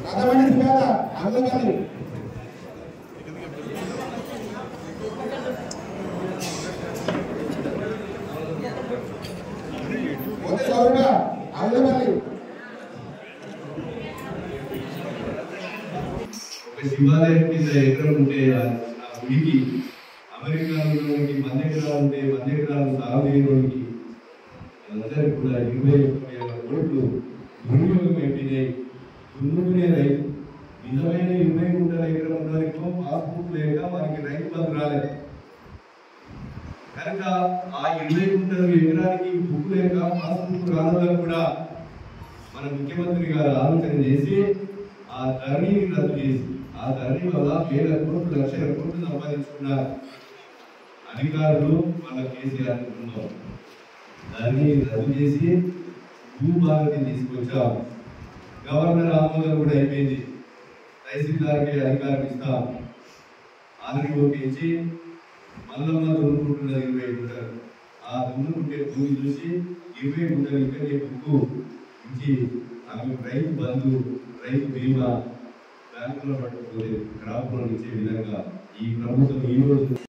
అర్థమైన పేద అందరికీ శివాలయం కింద ఎకరం ఉంటే ఆ గుడికి అమెరికాలో మన దగ్గర ఉంటే మన దగ్గర సాగు చేయడానికి అందరికీ కూడా 21,000 కోట్లు దుర్వినియోగం అయిపోయినాయి. దున్నుకునే రైతు నిజమైన 20 గుంటల ఎకరం ఉన్నవారికో పాస్బుక్ లేక వారికి రైతు బంధు రాలేదు కనుక ఆ 20 గుంటల ఎకరానికి బుక్ లేక పాస్బుక్ రావడం కూడా మన ముఖ్యమంత్రి గారు ఆలోచన చేసి ఆ ధరణిని రద్దు చేసి ఆ ధరణి వల్ల వేల కోట్లు లక్షల కోట్లు సంపాదించుకున్నారు అధికారులు వాళ్ళ కేసీఆర్ కుటుంబం. దాన్ని రద్దు చేసి భూభారతి తీసుకొచ్చాం. గవర్నర్ ఆమోదం కూడా అయిపోయింది. తహసీల్దార్కి అధికారం ఇస్తాం. ఆర్డీఓకి ఇచ్చి మల్లమ్మ దున్నుకుంటున్నది 20 గుంటలు. ఆ దున్నుకుంటే భూమి చూసి 20 గుంటలు ఇక్కడే బుక్కు ఇచ్చి ఆమె రైతు బంధు రైతు బీమా బ్యాంకులో పట్టుకోలేదు క్రాప్ లోన్ ఇచ్చే విధంగా ఈ ప్రభుత్వం ఈ రోజు